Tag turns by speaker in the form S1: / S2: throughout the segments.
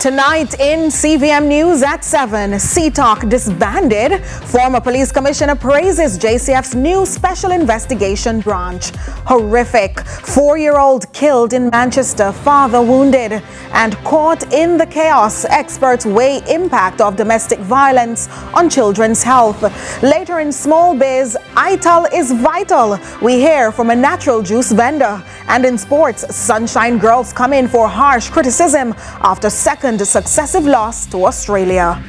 S1: Tonight in CVM News at 7, CTOC disbanded. Former police commissioner praises JCF's new special investigation branch. Horrific. 4-year-old killed in Manchester, father wounded. And caught in the chaos, experts weigh impact of domestic violence on children's health. Later in Small Biz, ITAL is vital. We hear from a natural juice vendor. And in sports, Sunshine Girls come in for harsh criticism after second successive loss to Australia.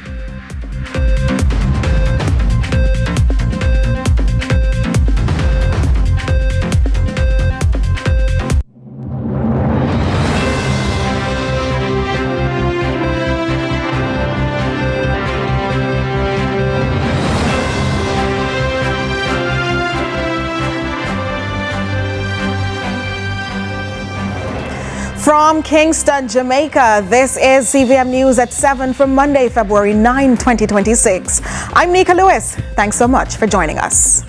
S1: From Kingston, Jamaica, this is CVM News at 7 for Monday, February 9, 2026. I'm Nika Lewis. Thanks so much for joining us.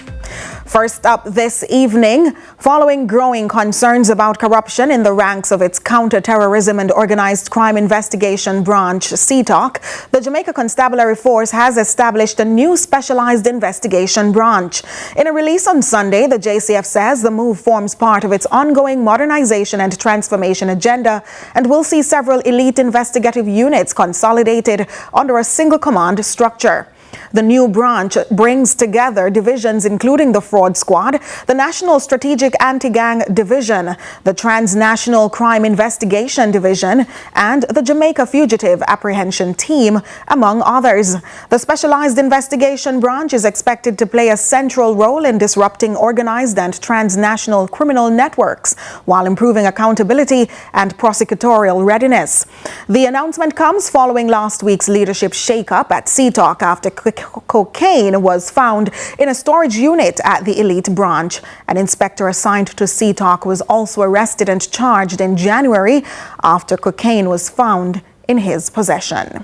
S1: First up this evening, following growing concerns about corruption in the ranks of its counter-terrorism and organized crime investigation branch, CTOC, the Jamaica Constabulary Force has established a new specialized investigation branch. In a release on Sunday, the JCF says the move forms part of its ongoing modernization and transformation agenda and will see several elite investigative units consolidated under a single command structure. The new branch brings together divisions including the Fraud Squad, the National Strategic Anti-Gang Division, the Transnational Crime Investigation Division, and the Jamaica Fugitive Apprehension Team, among others. The Specialized Investigation Branch is expected to play a central role in disrupting organized and transnational criminal networks while improving accountability and prosecutorial readiness. The announcement comes following last week's leadership shakeup at CTOC after cocaine was found in a storage unit at the elite branch. An inspector assigned to CTOC was also arrested and charged in January after cocaine was found in his possession.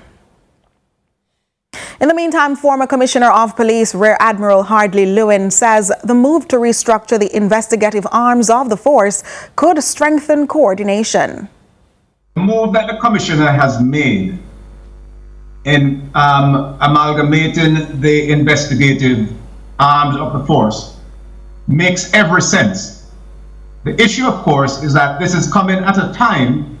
S1: In the meantime, former Commissioner of Police Rear Admiral Hardley Lewin says the move to restructure the investigative arms of the force could strengthen coordination.
S2: The move that the Commissioner has made in amalgamating the investigative arms of the force makes every sense. The issue, of course, is that this is coming at a time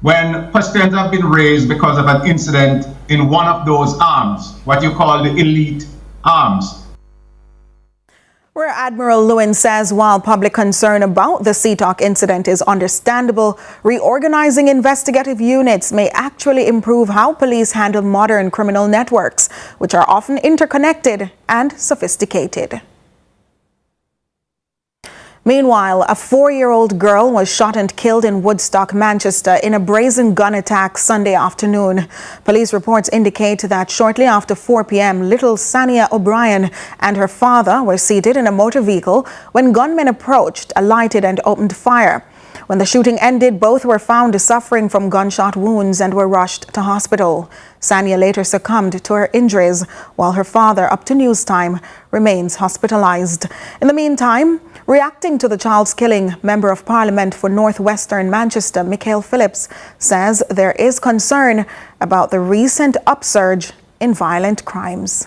S2: when questions have been raised because of an incident in one of those arms, what you call the elite arms.
S1: Rear Admiral Lewin says while public concern about the CTOC incident is understandable, reorganizing investigative units may actually improve how police handle modern criminal networks, which are often interconnected and sophisticated. Meanwhile, a 4-year-old girl was shot and killed in Woodstock, Manchester in a brazen gun attack Sunday afternoon. Police reports indicate that shortly after 4 p.m., little Sania O'Brien and her father were seated in a motor vehicle when gunmen approached, alighted and opened fire. When the shooting ended, both were found suffering from gunshot wounds and were rushed to hospital. Sania later succumbed to her injuries, while her father, up to news time, remains hospitalized. In the meantime, reacting to the child's killing, Member of Parliament for Northwestern Manchester, Michael Phillips, says there is concern about the recent upsurge in violent crimes.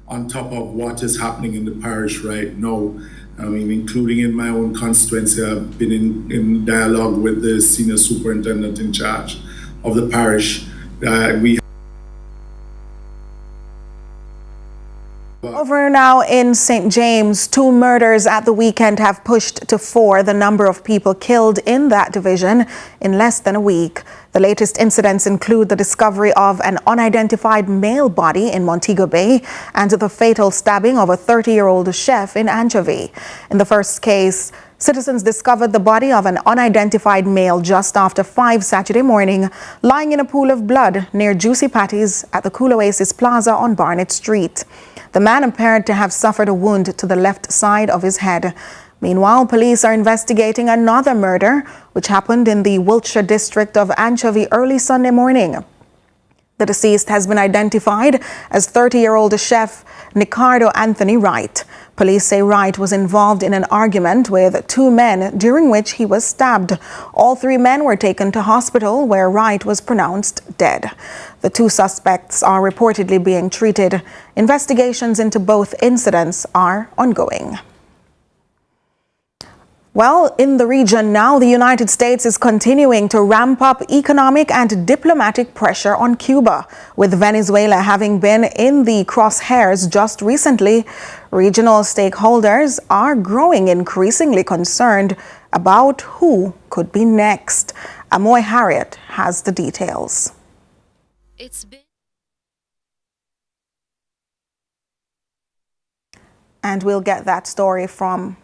S3: On top of what is happening in the parish right now, I mean, including in my own constituency, I've been in dialogue with the senior superintendent in charge of the parish.
S1: Over now in St. James, 2 murders at the weekend have pushed to 4 the number of people killed in that division in less than a week. The latest incidents include the discovery of an unidentified male body in Montego Bay and the fatal stabbing of a 30-year-old chef in Anchovy. In the first case, citizens discovered the body of an unidentified male just after 5 Saturday morning, lying in a pool of blood near Juicy Patty's at the Cool Oasis Plaza on Barnett Street. The man appeared to have suffered a wound to the left side of his head. Meanwhile, police are investigating another murder, which happened in the Wiltshire district of Anchovy early Sunday morning. The deceased has been identified as 30-year-old chef Ricardo Anthony Wright. Police say Wright was involved in an argument with two men during which he was stabbed. All three men were taken to hospital where Wright was pronounced dead. The two suspects are reportedly being treated. Investigations into both incidents are ongoing. Well, in the region now, the United States is continuing to ramp up economic and diplomatic pressure on Cuba. With Venezuela having been in the crosshairs just recently, regional stakeholders are growing increasingly concerned about who could be next. Amoy Harriet has the details. And we'll get that story from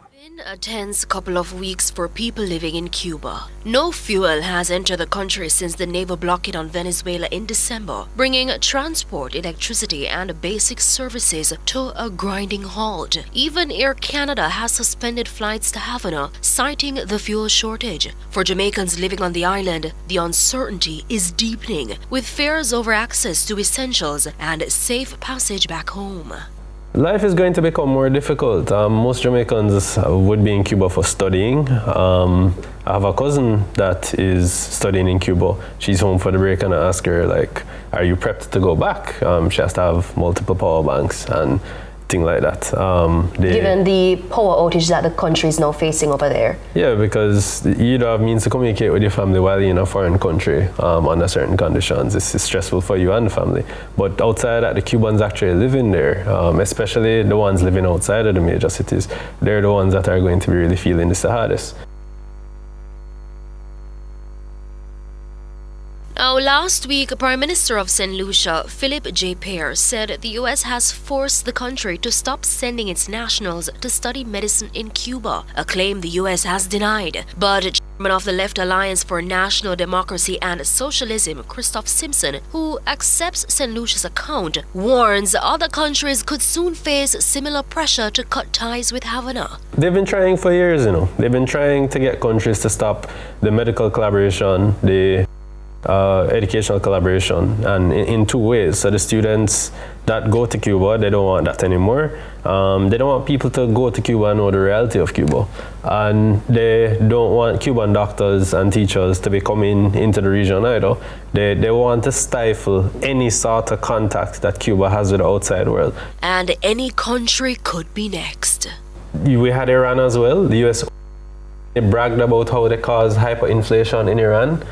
S4: a tense couple of weeks for people living in Cuba. No fuel has entered the country since the naval blockade on Venezuela in December, bringing transport, electricity, and basic services to a grinding halt. Even Air Canada has suspended flights to Havana, citing the fuel shortage. For Jamaicans living on the island, the uncertainty is deepening, with fears over access to essentials and safe passage back home.
S5: Life is going to become more difficult. Most Jamaicans would be in Cuba for studying. I have a cousin that is studying in Cuba. She's home for the break and I ask her, like, are you prepped to go back? She has to have multiple power banks and things like that.
S6: Given the power outage that the country is now facing over there?
S5: Yeah, because you don't have means to communicate with your family while you're in a foreign country under certain conditions. It's stressful for you and the family. But outside that, the Cubans actually living there, especially the ones living outside of the major cities. They're the ones that are going to be really feeling this the hardest.
S4: Now, last week, Prime Minister of St. Lucia, Philip J. Pear, said the U.S. has forced the country to stop sending its nationals to study medicine in Cuba, a claim the U.S. has denied. But Chairman of the Left Alliance for National Democracy and Socialism, Christoph Simpson, who accepts St. Lucia's account, warns other countries could soon face similar pressure to cut ties with Havana.
S5: They've been trying for years, They've been trying to get countries to stop the medical collaboration, the educational collaboration, and in two ways. So the students that go to Cuba, they don't want that anymore. They don't want people to go to Cuba and know the reality of Cuba. And they don't want Cuban doctors and teachers to be coming into the region either. They want to stifle any sort of contact that Cuba has with the outside world.
S4: And any country could be next.
S5: We had Iran as well. The US bragged about how they caused hyperinflation in Iran.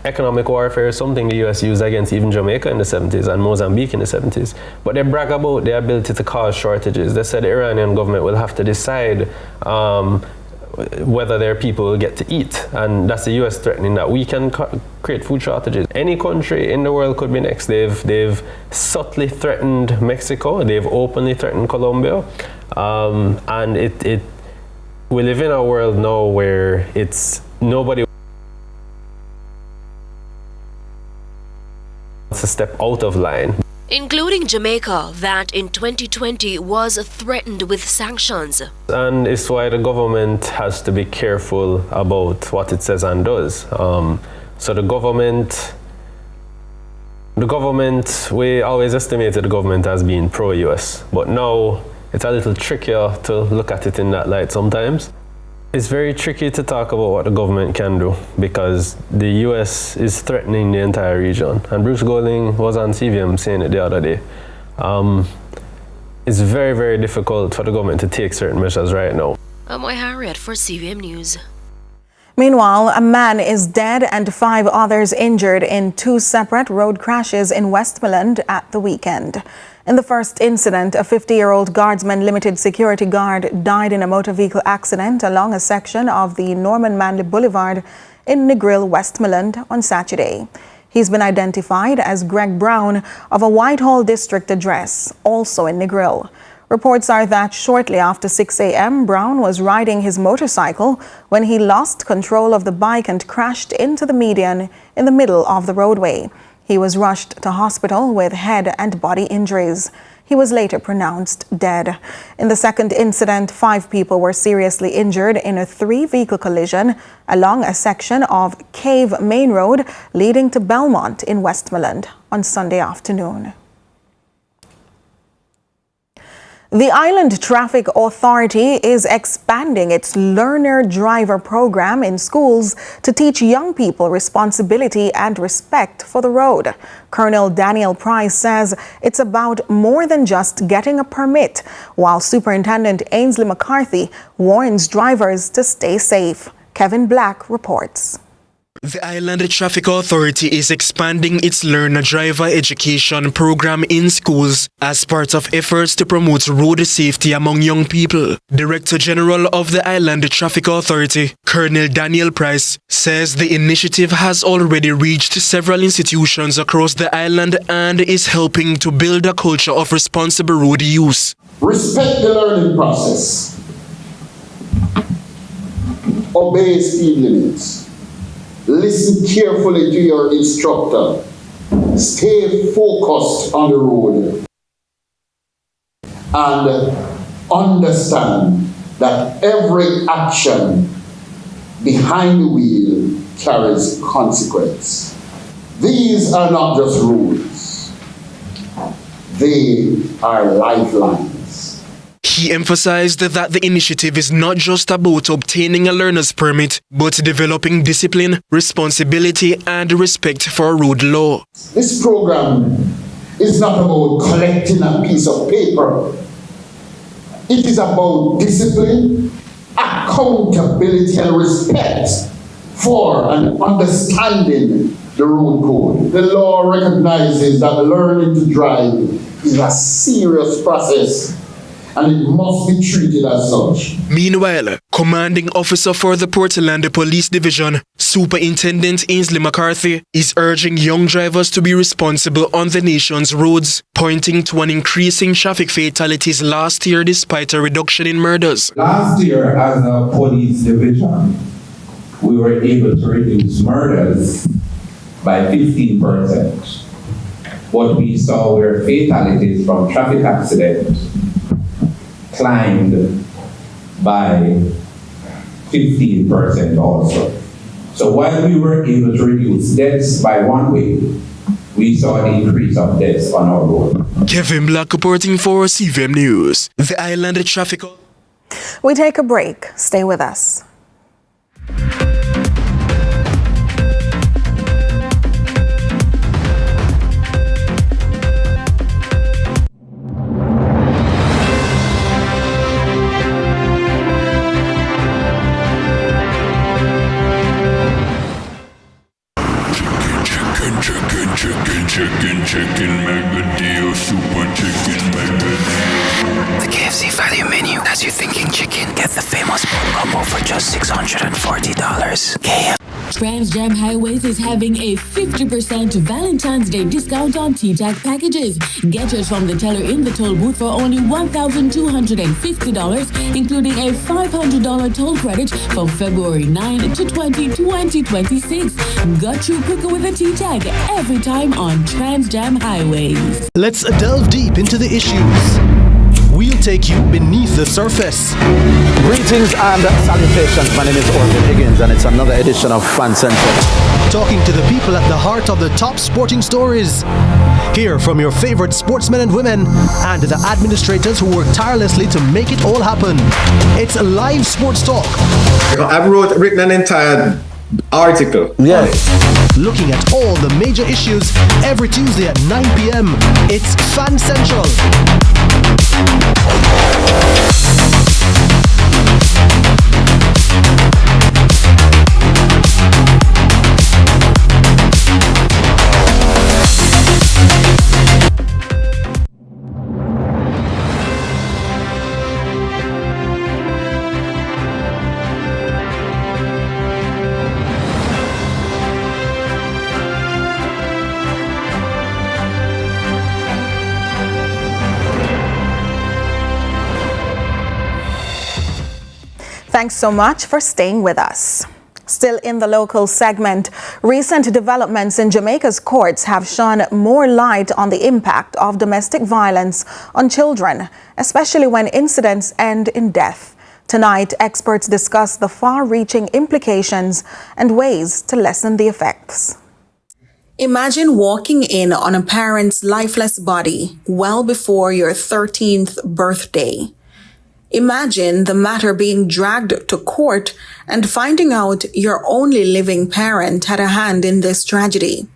S5: Economic warfare is something the US used against even Jamaica in the 70s and Mozambique in the 70s. But they brag about their ability to cause shortages. They said the Iranian government will have to decide whether their people will get to eat. And that's the US threatening that we can create food shortages. Any country in the world could be next. They've subtly threatened Mexico. They've openly threatened Colombia. And we live in a world now where it's nobody to step out of line.
S4: Including Jamaica, that in 2020 was threatened with sanctions. And
S5: it's why the government has to be careful about what it says and does. So the government, we always estimated the government as being pro-US, but now it's a little trickier to look at it in that light sometimes. It's very tricky to talk about what the government can do because the US is threatening the entire region. And Bruce Golding was on CVM saying it the other day. It's very, very difficult for the government to take certain measures right now.
S4: I'm Harriet for CVM News.
S1: Meanwhile, a man is dead and 5 others injured in 2 separate road crashes in Westmoreland at the weekend. In the first incident, a 50-year-old Guardsman Limited security guard died in a motor vehicle accident along a section of the Norman Manley Boulevard in Negril, Westmoreland on Saturday. He's been identified as Greg Brown of a Whitehall district address, also in Negril. Reports are that shortly after 6 a.m., Brown was riding his motorcycle when he lost control of the bike and crashed into the median in the middle of the roadway. He was rushed to hospital with head and body injuries. He was later pronounced dead. In the second incident, 5 people were seriously injured in a 3-vehicle collision along a section of Cave Main Road leading to Belmont in Westmoreland on Sunday afternoon. The Island Traffic Authority is expanding its learner driver program in schools to teach young people responsibility and respect for the road. Colonel Daniel Price says it's about more than just getting a permit, while Superintendent Ainsley McCarthy warns drivers to stay safe. Kevin Black reports.
S7: The Island Traffic Authority is expanding its learner driver education program in schools as part of efforts to promote road safety among young people. Director General of the Island Traffic Authority, Colonel Daniel Price, says the initiative has already reached several institutions across the island and is helping to build a culture of responsible road use.
S8: Respect the learning process. Obey speed limits. Listen carefully to your instructor. Stay focused on the road. And understand that every action behind the wheel carries consequence. These are not just rules. They are lifelines.
S7: He emphasized that the initiative is not just about obtaining a learner's permit, but developing discipline, responsibility, and respect for road law.
S8: This program is not about collecting a piece of paper. It is about discipline, accountability, and respect for and understanding the road code. The law recognizes that learning to drive is a serious process, and it must be treated as such.
S7: Meanwhile, Commanding Officer for the Portland Police Division, Superintendent Ainsley McCarthy, is urging young drivers to be responsible on the nation's roads, pointing to an increase in traffic fatalities last year despite a reduction in murders.
S9: Last year, as a police division, we were able to reduce murders by 15%. What we saw were fatalities from traffic accidents climbed by 15% also. So while we were able to reduce deaths by one way, we saw an increase of deaths on our road.
S7: Kevin Black reporting for CVM News. The Island Traffic.
S1: We take a break. Stay with us.
S10: Chicken mega deal, super chicken mega deal.
S11: The KFC value menu has you thinking chicken. Get the famous combo for just $640. KFC.
S12: Trans Jam Highways is having a 50% Valentine's Day discount on T-Tag packages. Get yours from the teller in the toll booth for only $1,250, including a $500 toll credit from February 9 to 2026. Got you quicker with a T-Tag every time on Trans Jam Highways.
S13: Let's delve deep into the issues. We'll take you beneath the surface.
S14: Greetings and salutations. My name is Orville Higgins, and it's another edition of Fan Central.
S13: Talking to the people at the heart of the top sporting stories. Hear from your favorite sportsmen and women and the administrators who work tirelessly to make it all happen. It's live sports talk.
S15: I've written an entire article.
S14: Yes.
S13: Looking at all the major issues every Tuesday at 9 p.m. It's Fan Central.
S1: Thanks so much for staying with us. Still in the local segment, recent developments in Jamaica's courts have shone more light on the impact of domestic violence on children, especially when incidents end in death. Tonight, experts discuss the far-reaching implications and ways to lessen the effects. Imagine walking in on a parent's lifeless body well before your 13th birthday. Imagine the matter being dragged to court and finding out your only living parent had a hand in this tragedy.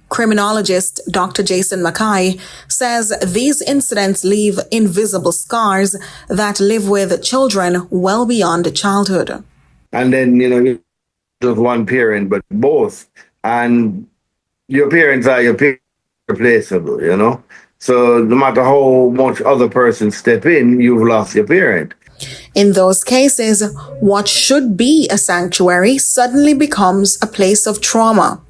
S1: Criminologist Dr. Jason Mackay says these incidents leave invisible scars that live with children well beyond childhood.
S16: And then, just one parent, but both. And your parents are irreplaceable, So no matter how much other persons step in, you've lost your parent.
S1: In those cases, what should be a sanctuary suddenly becomes a place of trauma.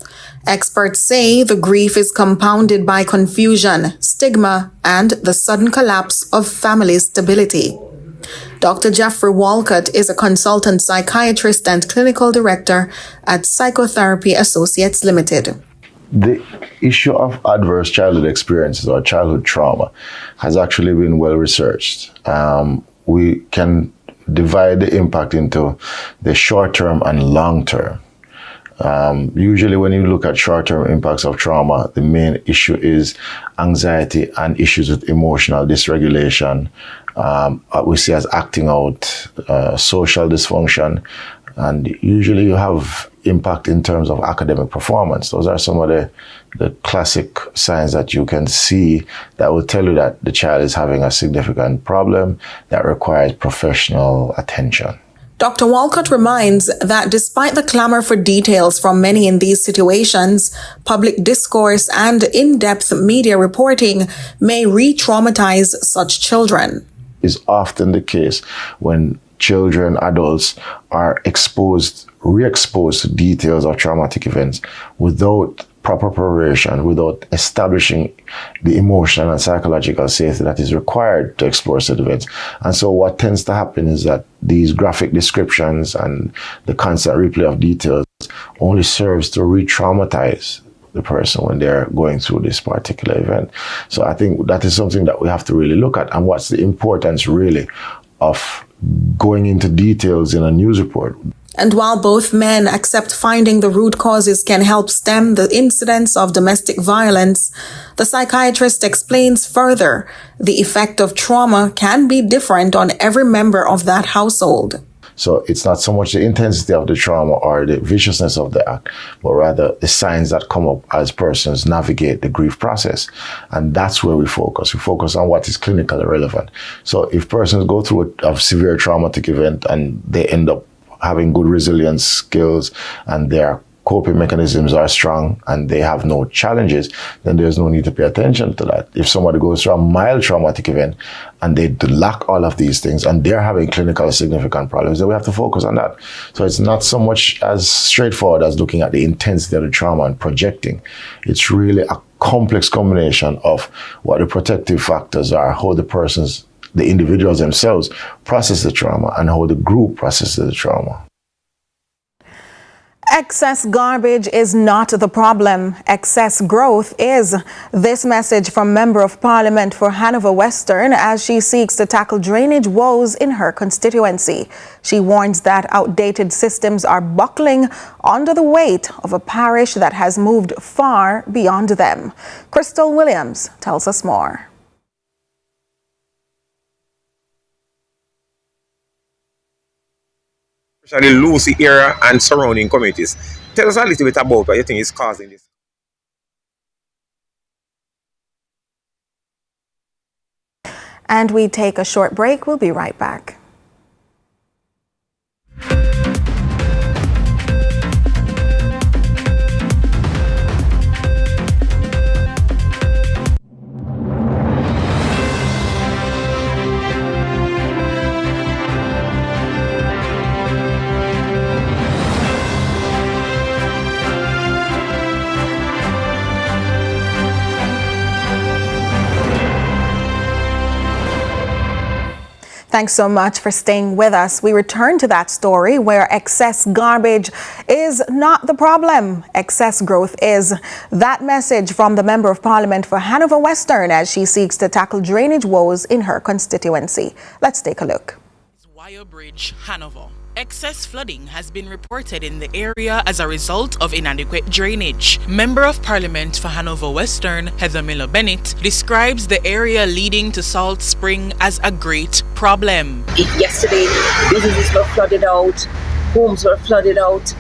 S1: Experts say the grief is compounded by confusion, stigma, and the sudden collapse of family stability. Dr. Jeffrey Walcott is a consultant psychiatrist and clinical director at Psychotherapy Associates Limited.
S17: The issue of adverse childhood experiences or childhood trauma has actually been well researched. We can divide the impact into the short-term and long-term. Usually when you look at short-term impacts of trauma, the main issue is anxiety and issues with emotional dysregulation. We see as acting out, social dysfunction, and usually you have impact in terms of academic performance. Those are some of the classic signs that you can see that will tell you that the child is having a significant problem that requires professional attention.
S1: Dr. Walcott reminds that despite the clamor for details from many in these situations, public discourse and in-depth media reporting may re-traumatize such children.
S17: Is often the case when children, adults are re-exposed to details of traumatic events without proper preparation, without establishing the emotional and psychological safety that is required to explore such events. And so what tends to happen is that these graphic descriptions and the constant replay of details only serves to re-traumatize the person when they're going through this particular event. So I think that is something that we have to really look at. And what's the importance really of going into details in a news report?
S1: And while both men accept finding the root causes can help stem the incidents of domestic violence, the psychiatrist explains further the effect of trauma can be different on every member of that household.
S17: So it's not so much the intensity of the trauma or the viciousness of the act, but rather the signs that come up as persons navigate the grief process. And that's where we focus. We focus on what is clinically relevant. So if persons go through a severe traumatic event and they end up having good resilience skills and their coping mechanisms are strong and they have no challenges, then there's no need to pay attention to that. If somebody goes through a mild traumatic event and they lack all of these things and they're having clinical significant problems, then we have to focus on that. So it's not so much as straightforward as looking at the intensity of the trauma and projecting. It's really a complex combination of what the protective factors are, how the individuals themselves process the trauma, and how the group processes the trauma.
S1: Excess garbage is not the problem. Excess growth is. This message from Member of Parliament for Hanover Western as she seeks to tackle drainage woes in her constituency. She warns that outdated systems are buckling under the weight of a parish that has moved far beyond them. Crystal Williams tells us more.
S18: Especially Lucy area and surrounding communities. Tell us a little bit about what you think is causing this.
S1: And we take a short break. We'll be right back. Thanks so much for staying with us. We return to that story where excess garbage is not the problem. Excess growth is. That message from the Member of Parliament for Hanover Western as she seeks to tackle drainage woes in her constituency. Let's take a look.
S19: Wire Bridge, Hanover. Excess flooding has been reported in the area as a result of inadequate drainage. Member of Parliament for Hanover Western, Heather Miller Bennett, describes the area leading to Salt Spring as a great problem.
S20: Yesterday, businesses were flooded out, homes were flooded out,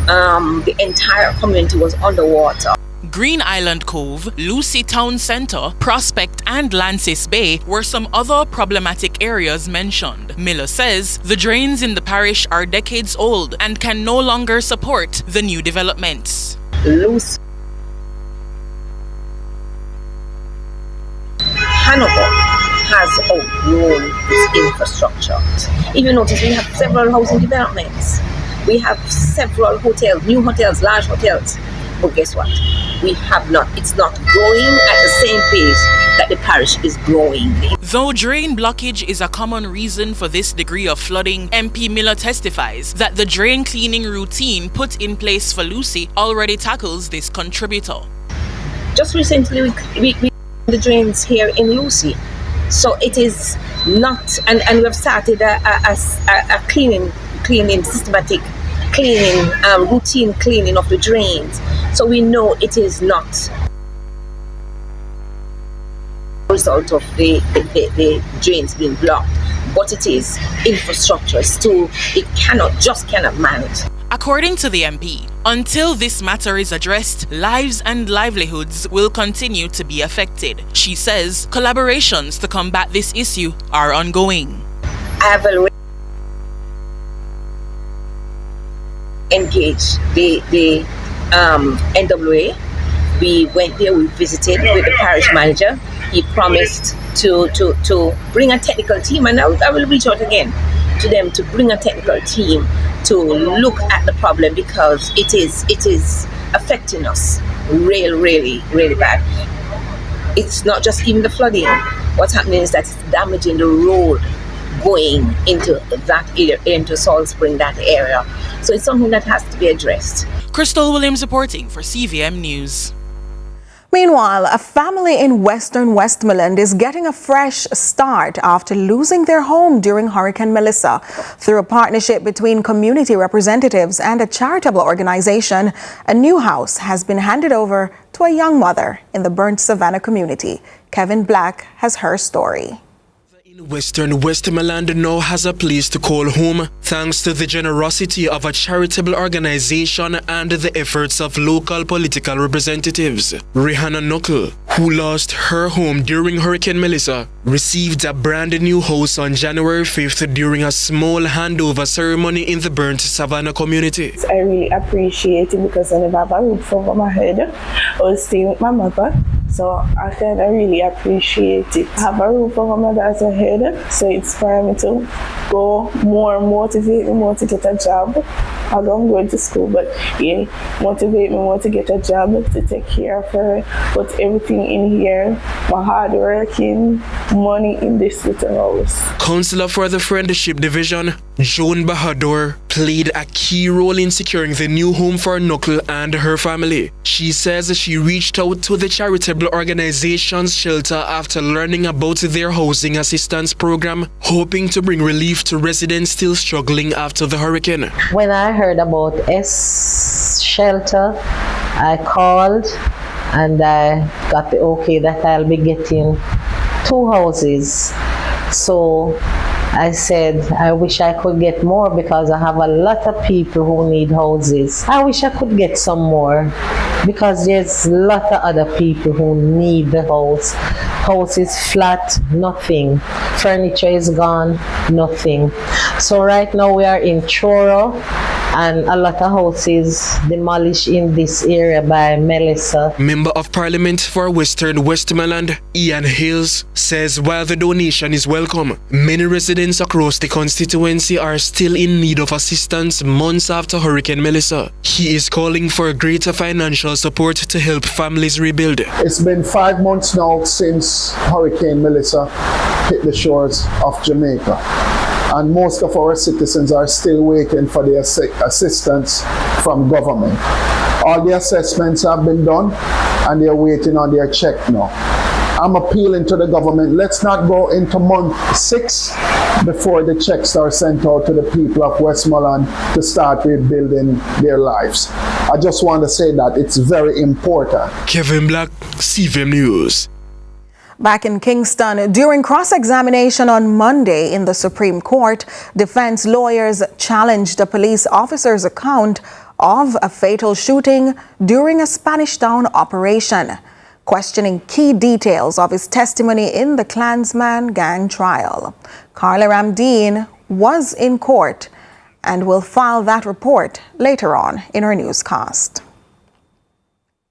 S20: the entire community was underwater.
S19: Green Island Cove, Lucy Town Centre, Prospect and Lancis Bay were some other problematic areas mentioned. Miller says the drains in the parish are decades old and can no longer support the new developments.
S20: Lucy Hanover has outgrown its infrastructure. If you notice, we have several housing developments. We have several hotels, new hotels, large hotels. But guess what? We have not. It's not growing at the same pace that the parish is growing.
S19: Though drain blockage is a common reason for this degree of flooding, MP Miller testifies that the drain cleaning routine put in place for Lucy already tackles this contributor.
S20: Just recently, we the drains here in Lucy. So it is not, and we have started a cleaning, systematic cleaning, routine cleaning of the drains. So we know it is not a result of the drains being blocked, but it is infrastructure. So it cannot manage.
S19: According to the MP, until this matter is addressed, lives and livelihoods will continue to be affected. She says collaborations to combat this issue are ongoing.
S20: I have already engaged the NWA. We went there, we visited with the parish manager. He promised to bring a technical team, and I will reach out again to them to bring a technical team to look at the problem, because it is affecting us really bad. It's not just even the flooding. What's happening is that it's damaging the road going into that area, into Salt Spring, that area. So it's something that has to be addressed.
S19: Crystal Williams reporting for CVM News.
S1: Meanwhile, a family in Western Westmoreland is getting a fresh start after losing their home during Hurricane Melissa. Through a partnership between community representatives and a charitable organization, a new house has been handed over to a young mother in the burnt Savannah community. Kevin Black has her story.
S7: Western Westmoreland now has a place to call home thanks to the generosity of a charitable organization and the efforts of local political representatives. Rihanna Knuckle, who lost her home during Hurricane Melissa, received a brand new house on January 5th during a small handover ceremony in the burnt Savannah community.
S21: I really appreciate it because I never have a roof over my head. I was staying with my mother, so I kind of really appreciate it. I have a roof over my daughter's head, so it's for me to go more and motivate me more to get a job. Although I'm going to school, but yeah, motivate me more to get a job, to take care of her, put everything in here, my hard working, money in this little house.
S7: Councillor for the Friendship Division, Joan Bahadur, played a key role in securing the new home for Knuckle and her family. She says she reached out to the charitable organization's shelter after learning about their housing assistance program, hoping to bring relief to residents still struggling after the hurricane.
S22: When I heard about S shelter, I called and I got the okay that I'll be getting 2 houses. So I said, I wish I could get more because I have a lot of people who need houses. I wish I could get some more because there's a lot of other people who need the house. House is flat, nothing. Furniture is gone, nothing. So right now we are in Choro and a lot of houses demolished in this area by Melissa.
S7: Member of Parliament for Western Westmoreland, Ian Hales, says while the donation is welcome, many residents across the constituency are still in need of assistance months after Hurricane Melissa. He is calling for greater financial support to help families rebuild.
S2: It's been 5 months now since Hurricane Melissa hit the shores of Jamaica, and most of our citizens are still waiting for the assistance from government. All the assessments have been done and they're waiting on their check now. I'm appealing to the government, let's not go into month 6 before the checks are sent out to the people of Westmoreland to start rebuilding their lives. I just want to say that it's very important.
S7: Kevin Black, CVM News.
S1: Back in Kingston, during cross-examination on Monday in the Supreme Court, defense lawyers challenged a police officer's account of a fatal shooting during a Spanish Town operation, questioning key details of his testimony in the Clansman gang trial. Carla Ramdeen was in court and will file that report later on in our newscast.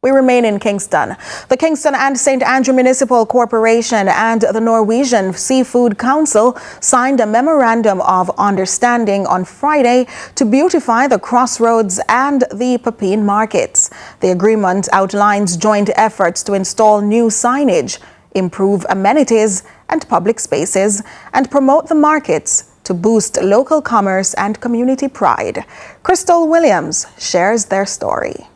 S1: We remain in Kingston. The Kingston and St. Andrew Municipal Corporation and the Norwegian Seafood Council signed a memorandum of understanding on Friday to beautify the crossroads and the Pepin markets. The agreement outlines joint efforts to install new signage, improve amenities and public spaces, and promote the markets to boost local commerce and community pride. Crystal Williams shares their story.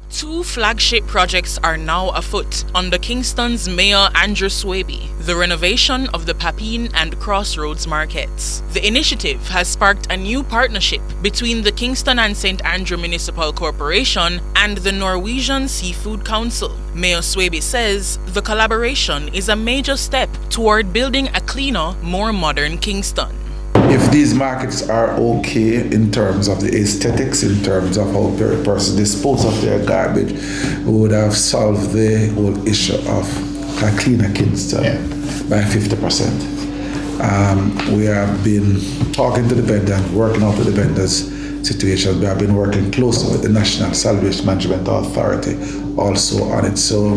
S19: 2 flagship projects are now afoot under Kingston's Mayor Andrew Swaby, the renovation of the Pepin and Crossroads markets. The initiative has sparked a new partnership between the Kingston and St. Andrew Municipal Corporation and the Norwegian Seafood Council. Mayor Swaby says the collaboration is a major step toward building a cleaner, more modern Kingston.
S3: If these markets are okay in terms of the aesthetics, in terms of how a person dispose of their garbage, we would have solved the whole issue of a cleaner Kingston by 50%. We have been talking to the vendor, working out with the vendors' situation. We have been working closely with the National Salvation Management Authority also on it. So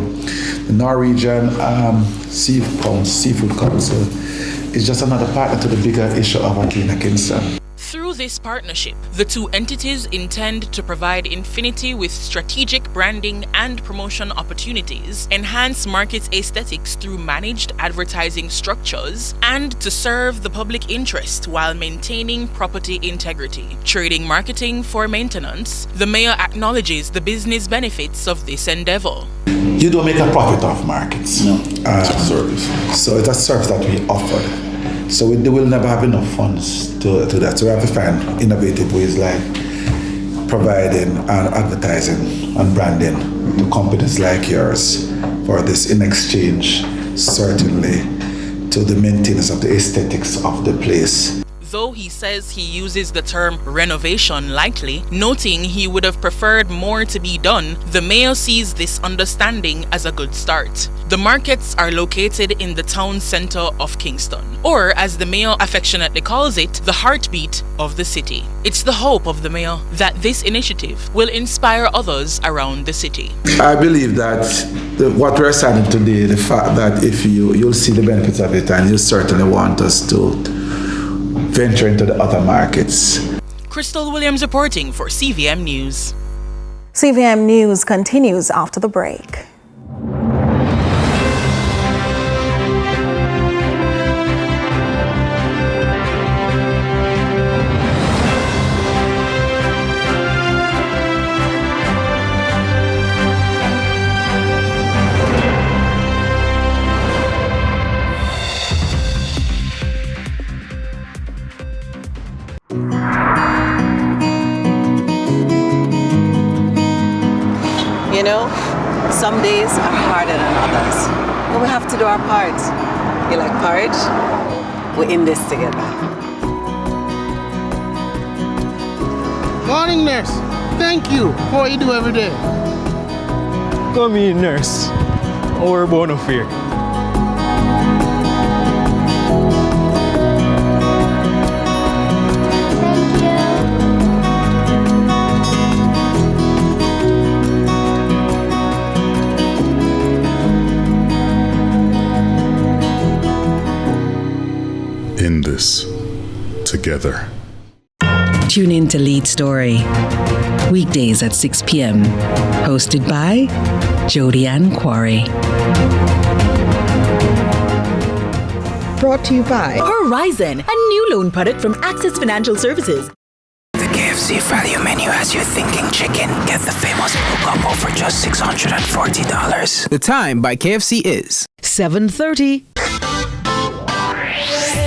S3: the Norwegian Seafood Council is just another partner to the bigger issue of a cleaner Kingston.
S19: Through this partnership, the 2 entities intend to provide Infinity with strategic branding and promotion opportunities, enhance market aesthetics through managed advertising structures, and to serve the public interest while maintaining property integrity. Trading marketing for maintenance, the mayor acknowledges the business benefits of this endeavor.
S3: You don't make a profit off markets. No. Service. So it's a service that we offer. So we will never have enough funds to that. So we have to find innovative ways like providing and advertising and branding to companies like yours for this in exchange, certainly, to the maintenance of the aesthetics of the place.
S19: Though he says he uses the term renovation lightly, noting he would have preferred more to be done, the mayor sees this understanding as a good start. The markets are located in the town centre of Kingston, or as the mayor affectionately calls it, the heartbeat of the city. It's the hope of the mayor that this initiative will inspire others around the city.
S3: I believe that what we're signing today, the fact that if you'll see the benefits of it and you certainly want us to venture into the other markets.
S19: Crystal Williams reporting for CVM News.
S1: CVM News continues after the break.
S23: You know, some days are harder than others, but we have to do our part. You like porridge? We're in this together.
S24: Morning, nurse. Thank you for what you do every day.
S25: Come in, nurse. Our bone of fear.
S4: this together.
S5: Tune in to Lead Story, weekdays at 6 p.m. Hosted by Jody Ann Quarry.
S6: Brought to you by Horizon, a new loan product from Access Financial Services.
S11: The KFC value menu has you thinking chicken. Get the famous combo for just $640.
S8: The time by KFC is
S6: 7:30.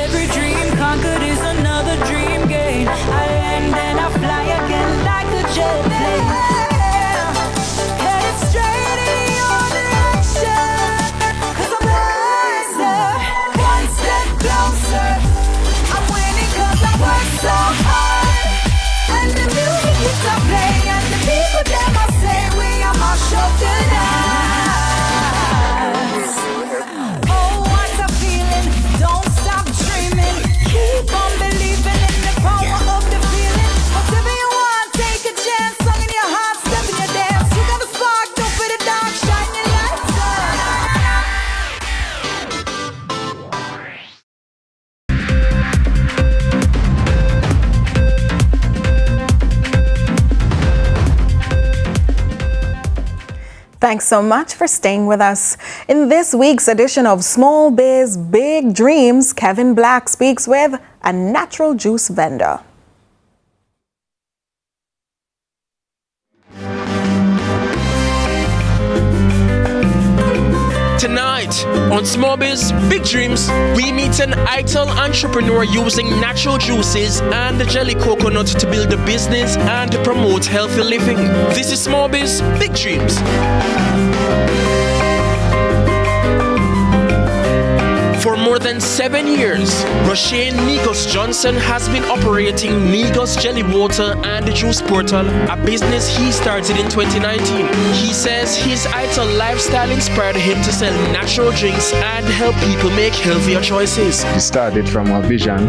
S9: Every dream conquered is another dream gained. I land and I fly again like a jet plane. Headed straight in your direction. 'Cause I'm wiser, one step closer. I'm winning 'cause I work so hard. And the music hits I play, and the people them I say we are my show tonight. Oh, what a feeling! Don't stop dreaming. Keep on believing in the power of the feeling. Whatever you want, take a chance. Song in your heart, step in your dance. You got a spark, don't put it down. Shine your lights on.
S1: Thanks so much for staying with us. In this week's edition of Small Biz Big Dreams, Kevin Black speaks with a natural juice vendor.
S7: Tonight, on Small Biz Big Dreams, we meet an ITIL entrepreneur using natural juices and jelly coconut to build a business and promote healthy living. This is Small Biz Big Dreams. For more than 7 years, Roshane Negos Johnson has been operating Negos Jelly Water and Juice Portal, a business he started in 2019. He says his ITIL lifestyle inspired him to sell natural drinks and help people make healthier choices.
S26: It started from a vision.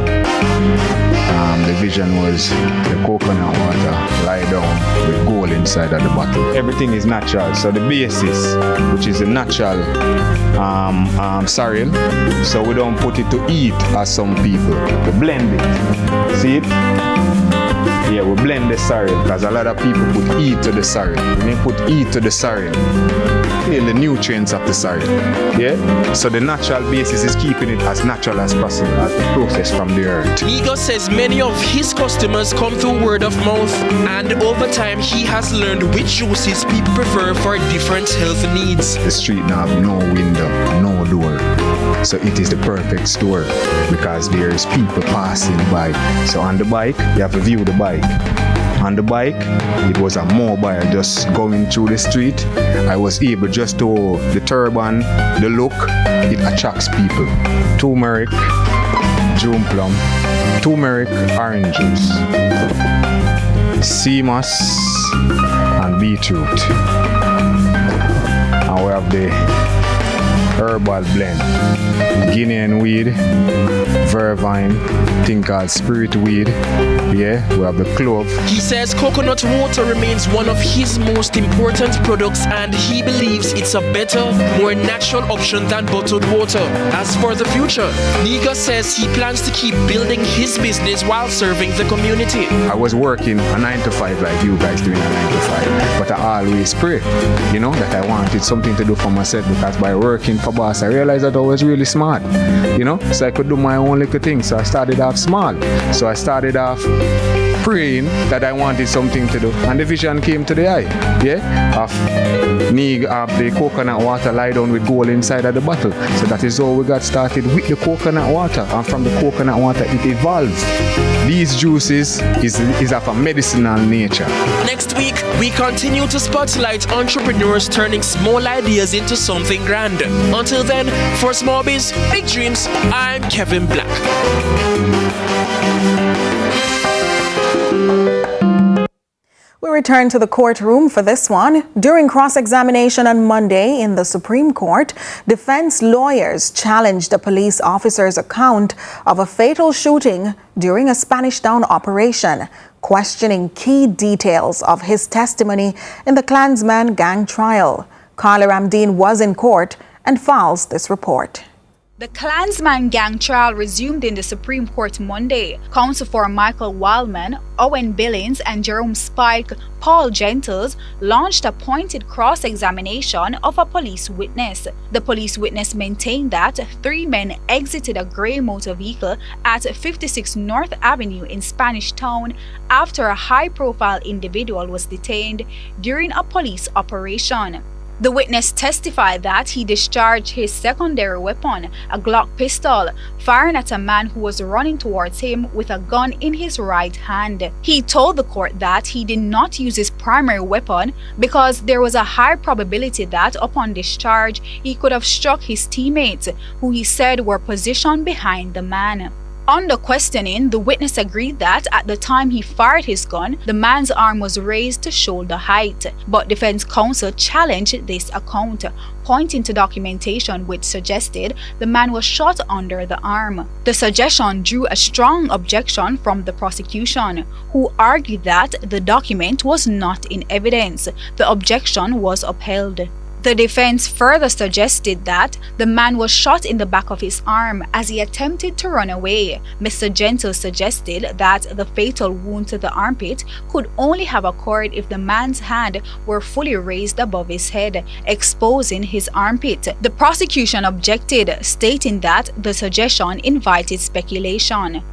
S26: The vision was the coconut water lie down with gold inside of the bottle. Everything is natural, so the basis, which is a natural cereal, so we don't put it to eat as some people. We blend it. See it? Yeah, we blend the cereal because a lot of people put E to the cereal. When you put E to the cereal, feel the nutrients of the cereal. Yeah? So the natural basis is keeping it as natural as possible as the process from the earth.
S7: Negos says many of his customers come through word of mouth, and over time he has learned which juices people prefer for different health needs.
S26: The street now have no window, no door. So it is the perfect store because there is people passing by. So on the bike, you have to view the bike. On the bike, it was a mobile just going through the street. I was able just to, the turban, the look, it attracts people. Turmeric, June plum, turmeric, orange juice, sea moss, and beetroot. And we have the herbal blend, Guinean weed, vervine, thing called spirit weed. Yeah, we have the clove.
S7: He says coconut water remains one of his most important products, and he believes it's a better, more natural option than bottled water. As for the future, Negos says he plans to keep building his business while serving the community.
S26: I was working a 9 to 5 like you guys doing a 9 to 5, but I always pray, you know, that I wanted something to do for myself, because by working for boss, I realized that I was really smart, you know, so I could do my own little thing. So I started off small. So I started off praying that I wanted something to do, and the vision came to the eye, yeah, of the coconut water lie down with gold inside of the bottle. So that is how we got started with the coconut water, and from the coconut water it evolved. These juices is of a medicinal nature.
S7: Next week, we continue to spotlight entrepreneurs turning small ideas into something grand. Until then, for Small Biz Big Dreams, I'm Kevin Black.
S1: We return to the courtroom for this one. During cross-examination on Monday in the Supreme Court, defense lawyers challenged a police officer's account of a fatal shooting during a Spanish Town operation, questioning key details of his testimony in the Clansman gang trial. Carla Ramdeen was in court and files this report.
S10: The Clansman gang trial resumed in the Supreme Court Monday. Counsel for Michael Wildman, Owen Billings, and Jerome Spike, Paul Gentles, launched a pointed cross-examination of a police witness. The police witness maintained that 3 men exited a gray motor vehicle at 56 North Avenue in Spanish Town after a high-profile individual was detained during a police operation. The witness testified that he discharged his secondary weapon, a Glock pistol, firing at a man who was running towards him with a gun in his right hand. He told the court that he did not use his primary weapon because there was a high probability that upon discharge he could have struck his teammates, who he said were positioned behind the man. Under questioning, the witness agreed that at the time he fired his gun, the man's arm was raised to shoulder height, but defense counsel challenged this account, pointing to documentation which suggested the man was shot under the arm. The suggestion drew a strong objection from the prosecution, who argued that the document was not in evidence. The objection was upheld. The defense further suggested that the man was shot in the back of his arm as he attempted to run away. Mr. Gentle suggested that the fatal wound to the armpit could only have occurred if the man's hand were fully raised above his head, exposing his armpit. The prosecution objected, stating that the suggestion invited speculation.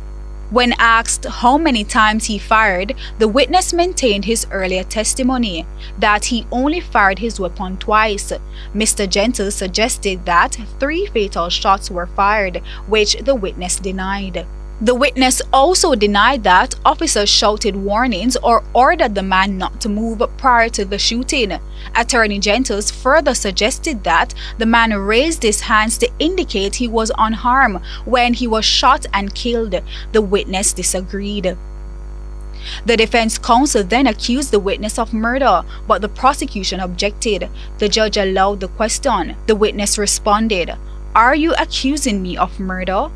S10: When asked how many times he fired, the witness maintained his earlier testimony that he only fired his weapon twice. Mr. Gentle suggested that 3 fatal shots were fired, which the witness denied. The witness also denied that officers shouted warnings or ordered the man not to move prior to the shooting. Attorney Gentles further suggested that the man raised his hands to indicate he was unharmed when he was shot and killed. The witness disagreed. The defense counsel then accused the witness of murder, but the prosecution objected. The judge allowed the question. The witness responded, "Are you accusing me of murder?"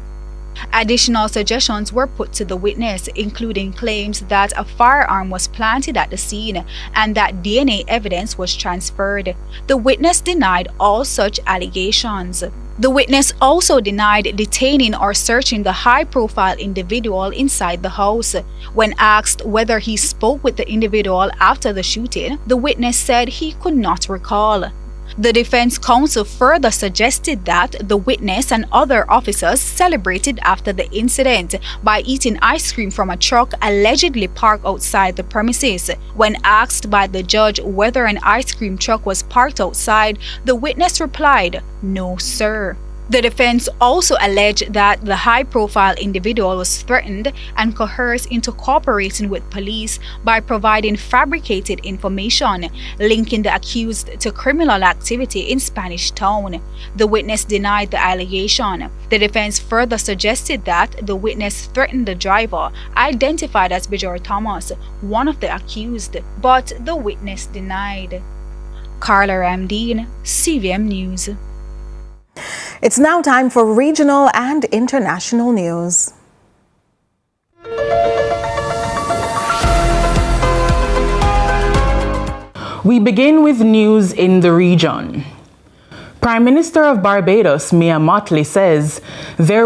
S10: Additional suggestions were put to the witness, including claims that a firearm was planted at the scene and that DNA evidence was transferred. The witness denied all such allegations. The witness also denied detaining or searching the high-profile individual inside the house. When asked whether he spoke with the individual after the shooting, the witness said he could not recall. The defense counsel further suggested that the witness and other officers celebrated after the incident by eating ice cream from a truck allegedly parked outside the premises. When asked by the judge whether an ice cream truck was parked outside, the witness replied, "No, sir." The defense also alleged that the high-profile individual was threatened and coerced into cooperating with police by providing fabricated information linking the accused to criminal activity in Spanish Town. The witness denied the allegation. The defense further suggested that the witness threatened the driver, identified as Bridger Thomas, one of the accused, but the witness denied. Carla Ramdeen, CVM News.
S1: It's now time for regional and international news.
S12: We begin with news in the region. Prime Minister of Barbados, Mia Mottley, says there